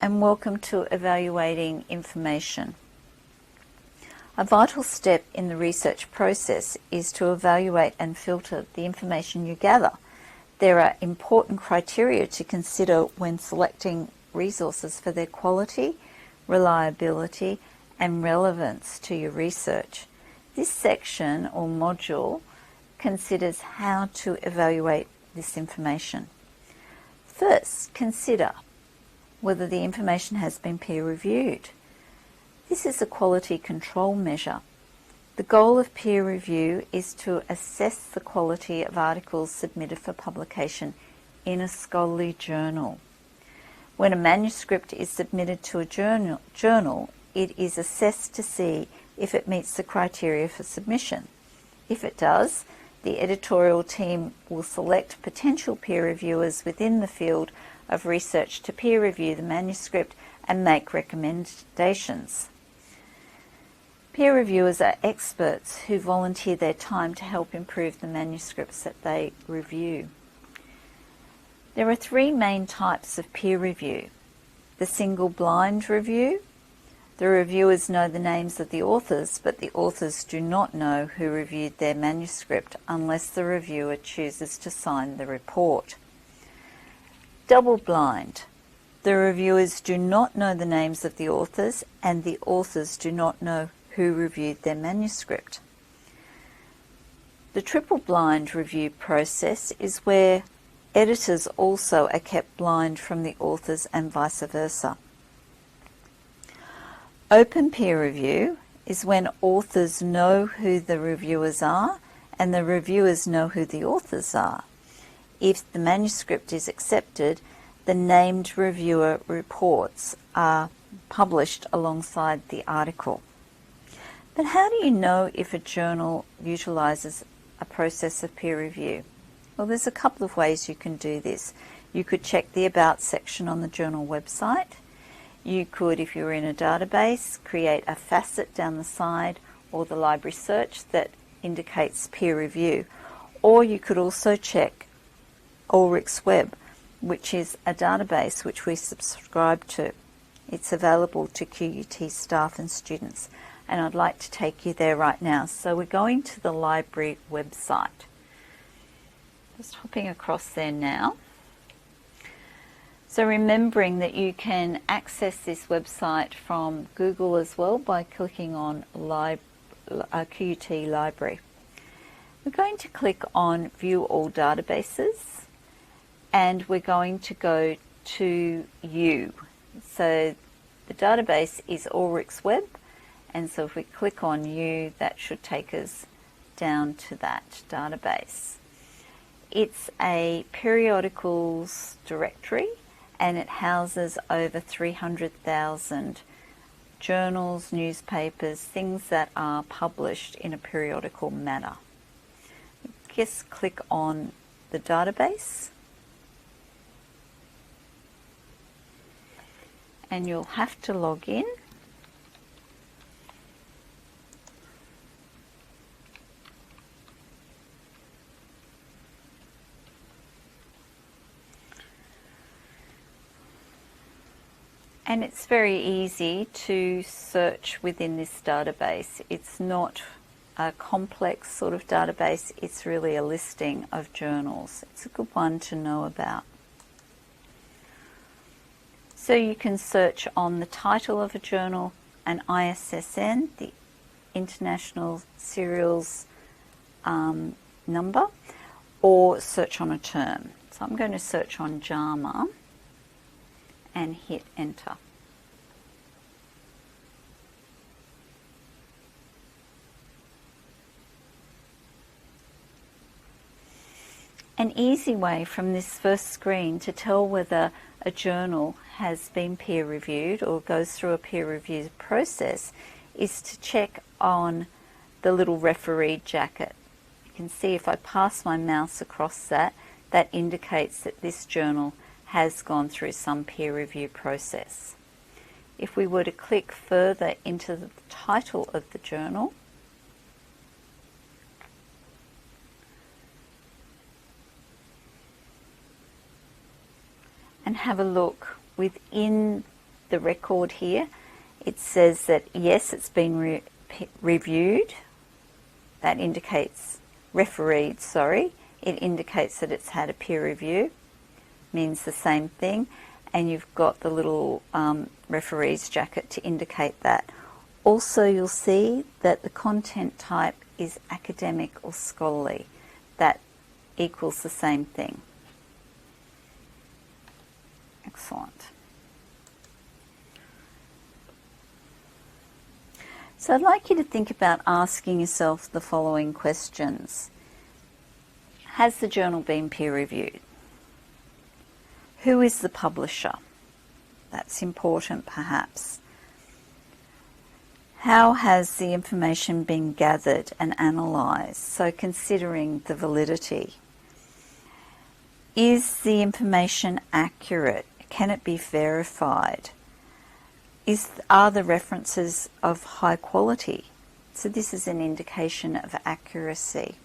and welcome to Evaluating Information. A vital step in the research process is to evaluate and filter the information you gather. There are important criteria to consider when selecting resources for their quality, reliability, and relevance to your research. This section or module considers how to evaluate this information. First, consider whether the information has been peer-reviewed. This is a quality control measure. The goal of peer review is to assess the quality of articles submitted for publication in a scholarly journal. When a manuscript is submitted to a journal, it is assessed to see if it meets the criteria for submission. If it does, the editorial team will select potential peer reviewers within the field of research to peer review the manuscript and make recommendations. Peer reviewers are experts who volunteer their time to help improve the manuscripts that they review. There are three main types of peer review. The single blind review. The reviewers know the names of the authors, but the authors do not know who reviewed their manuscript unless the reviewer chooses to sign the report. Double blind. The reviewers do not know the names of the authors, and the authors do not know who reviewed their manuscript. The triple blind review process is where editors also are kept blind from the authors and vice versa. Open peer review is when authors know who the reviewers are and the reviewers know who the authors are. If the manuscript is accepted, the named reviewer reports are published alongside the article. But how do you know if a journal utilises a process of peer review? Well, there's a couple of ways you can do this. You could check the About section on the journal website. You could, if you're in a database, create a facet down the side or the library search that indicates peer review. Or you could also check Ulrich's Web, which is a database which we subscribe to. It's available to QUT staff and students, and I'd like to take you there right now. So we're going to the library website. Just hopping across there now. So remembering that you can access this website from Google as well by clicking on QUT Library. We're going to click on View All Databases, and we're going to go to U. So the database is Ulrich's Web, and so if we click on U, that should take us down to that database. It's a periodicals directory, and it houses over 300,000 journals, newspapers, things that are published in a periodical manner. Just click on the database, and you'll have to log in. And it's very easy to search within this database. It's not a complex sort of database, it's really a listing of journals. It's a good one to know about. So you can search on the title of a journal, an ISSN, the International Serials number, or search on a term. So I'm going to search on JAMA and hit enter. An easy way from this first screen to tell whether a journal has been peer reviewed or goes through a peer review process is to check on the little referee jacket. You can see if I pass my mouse across that, that indicates that this journal has gone through some peer review process. If we were to click further into the title of the journal, and have a look within the record here. It says that yes, it's been reviewed. That indicates, refereed, sorry. It indicates that it's had a peer review. Means the same thing. And you've got the little referee's jacket to indicate that. Also, you'll see that the content type is academic or scholarly. That equals the same thing. Excellent. So I'd like you to think about asking yourself the following questions. Has the journal been peer reviewed? Who is the publisher? That's important, perhaps. How has the information been gathered and analysed? So considering the validity. Is the information accurate? Can it be verified? Are the references of high quality? So this is an indication of accuracy.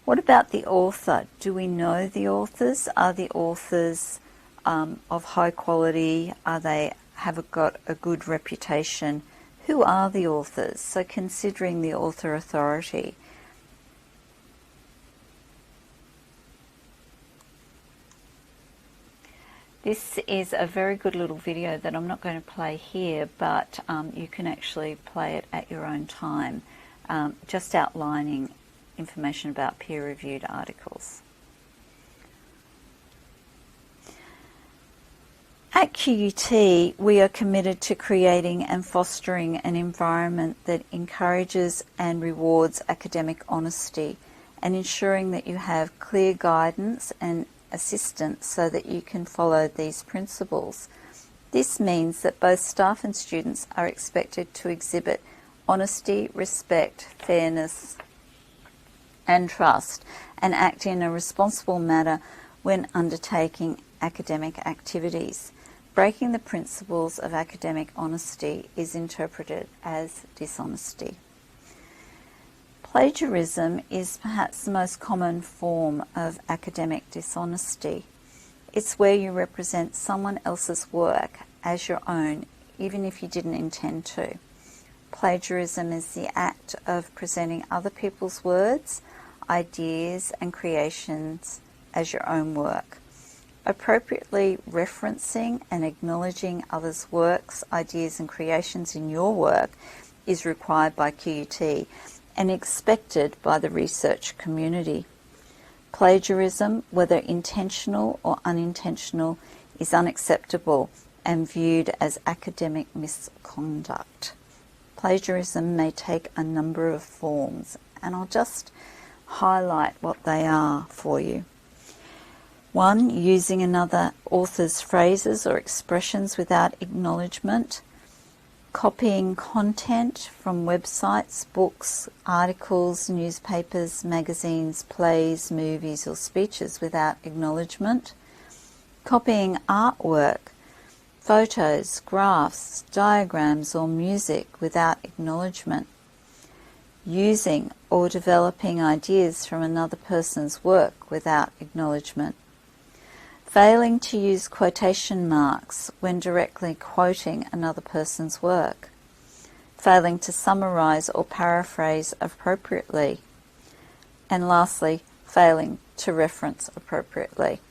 What about the author? Do we know the authors? Are the authors of high quality? Have got a good reputation? Who are the authors? So considering the author authority. This is a very good little video that I'm not going to play here, but you can actually play it at your own time, just outlining information about peer-reviewed articles. At QUT, we are committed to creating and fostering an environment that encourages and rewards academic honesty and ensuring that you have clear guidance and assistance so that you can follow these principles. This means that both staff and students are expected to exhibit honesty, respect, fairness, and trust, and act in a responsible manner when undertaking academic activities. Breaking the principles of academic honesty is interpreted as dishonesty. Plagiarism is perhaps the most common form of academic dishonesty. It's where you represent someone else's work as your own, even if you didn't intend to. Plagiarism is the act of presenting other people's words, ideas and creations as your own work. Appropriately referencing and acknowledging others' works, ideas and creations in your work is required by QUT and expected by the research community. Plagiarism, whether intentional or unintentional, is unacceptable and viewed as academic misconduct. Plagiarism may take a number of forms, and I'll just highlight what they are for you. 1, using another author's phrases or expressions without acknowledgement. Copying content from websites, books, articles, newspapers, magazines, plays, movies or speeches without acknowledgement. Copying artwork, photos, graphs, diagrams or music without acknowledgement. Using or developing ideas from another person's work without acknowledgement. Failing to use quotation marks when directly quoting another person's work. Failing to summarise or paraphrase appropriately. And lastly, failing to reference appropriately.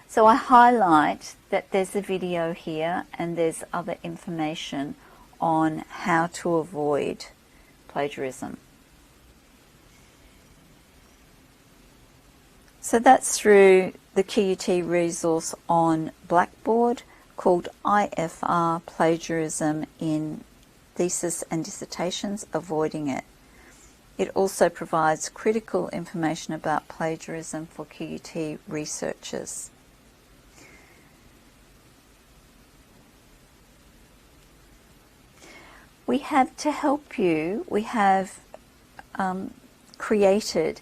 So I highlight that there's a video here and there's other information on how to avoid plagiarism. So that's through the QUT resource on Blackboard called IFR Plagiarism in Thesis and Dissertations, Avoiding It. It also provides critical information about plagiarism for QUT researchers. We have, to help you, we have created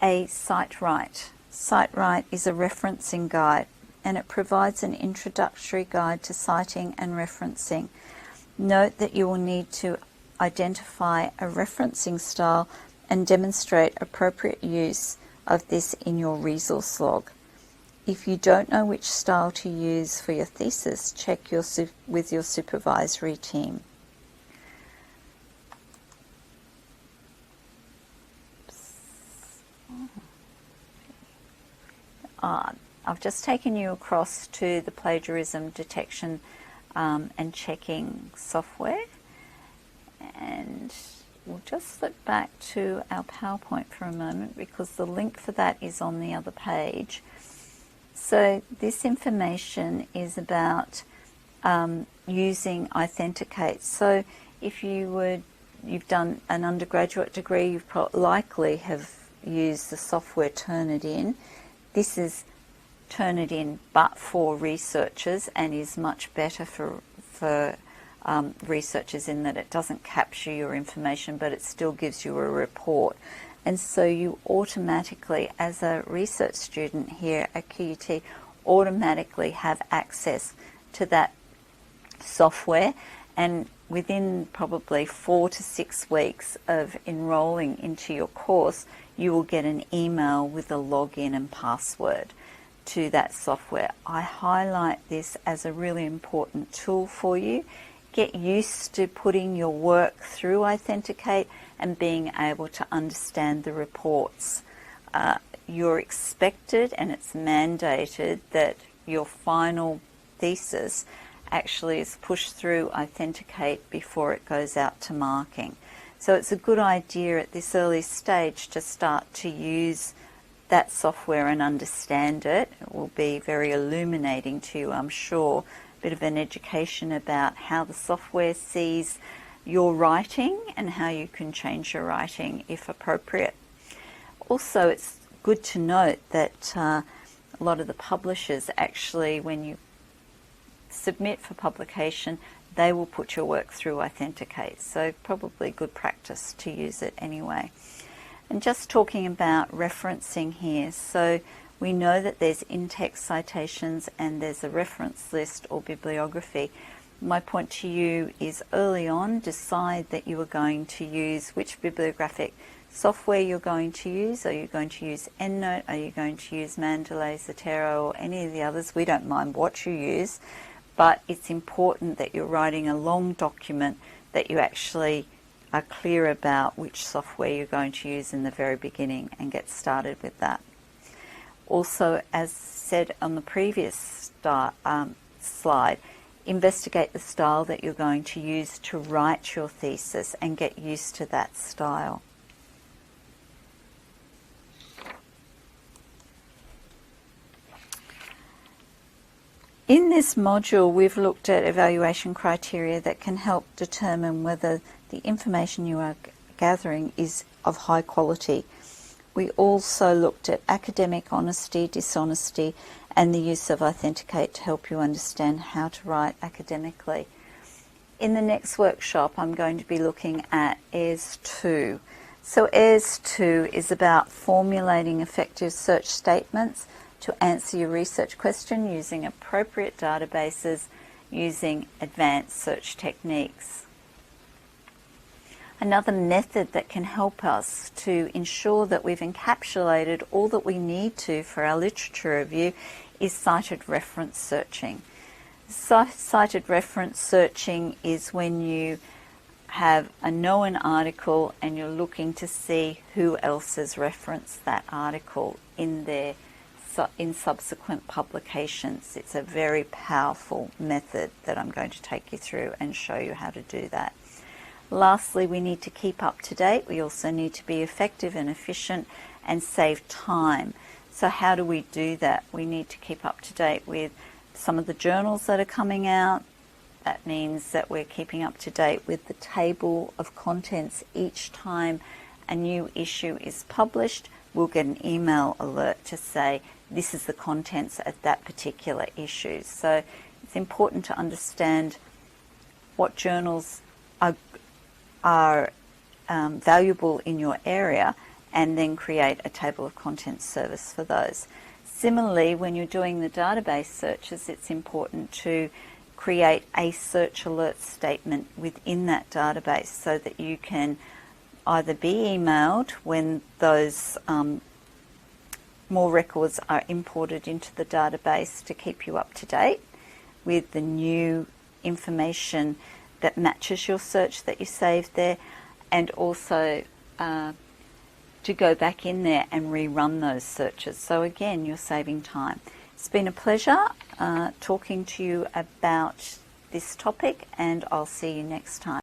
a SiteWrite. SiteWrite is a referencing guide and it provides an introductory guide to citing and referencing. Note that you will need to identify a referencing style and demonstrate appropriate use of this in your resource log. If you don't know which style to use for your thesis, check with your supervisory team. I've just taken you across to the plagiarism detection and checking software, and we'll just flip back to our PowerPoint for a moment because the link for that is on the other page. So this information is about using Authenticate. So if you've done an undergraduate degree, you likely have used the software Turnitin. This is Turnitin but for researchers and is much better for researchers in that it doesn't capture your information but it still gives you a report. And so you automatically, as a research student here at QUT, automatically have access to that software, and within probably 4 to 6 weeks of enrolling into your course, you will get an email with a login and password to that software. I highlight this as a really important tool for you. Get used to putting your work through Authenticate and being able to understand the reports. You're expected and it's mandated that your final thesis actually is pushed through Authenticate before it goes out to marking. So it's a good idea at this early stage to start to use that software and understand it. It will be very illuminating to you, I'm sure. A bit of an education about how the software sees your writing and how you can change your writing if appropriate. Also, it's good to note that a lot of the publishers actually, when you submit for publication, they will put your work through Authenticate. So probably good practice to use it anyway. And just talking about referencing here, so we know that there's in-text citations and there's a reference list or bibliography. My point to you is early on, decide that you are going to use which bibliographic software you're going to use. Are you going to use EndNote? Are you going to use Mendeley, Zotero, or any of the others? We don't mind what you use, but it's important that you're writing a long document that you actually are clear about which software you're going to use in the very beginning and get started with that. Also, as said on the previous slide, investigate the style that you're going to use to write your thesis and get used to that style. In this module, we've looked at evaluation criteria that can help determine whether the information you are gathering is of high quality. We also looked at academic honesty, dishonesty, and the use of Authenticate to help you understand how to write academically. In the next workshop, I'm going to be looking at AIRS 2. So AIRS 2 is about formulating effective search statements to answer your research question using appropriate databases using advanced search techniques. Another method that can help us to ensure that we've encapsulated all that we need to for our literature review is cited reference searching. Cited reference searching is when you have a known article and you're looking to see who else has referenced that article in subsequent publications. It's a very powerful method that I'm going to take you through and show you how to do that. Lastly, we need to keep up to date. We also need to be effective and efficient and save time. So how do we do that? We need to keep up to date with some of the journals that are coming out. That means that we're keeping up to date with the table of contents each time a new issue is published. We'll get an email alert to say this is the contents of that particular issue. So it's important to understand what journals are valuable in your area and then create a table of contents service for those. Similarly, when you're doing the database searches, it's important to create a search alert statement within that database so that you can either be emailed when those more records are imported into the database to keep you up to date with the new information that matches your search that you saved there, and also to go back in there and rerun those searches. So again, you're saving time. It's been a pleasure talking to you about this topic, and I'll see you next time.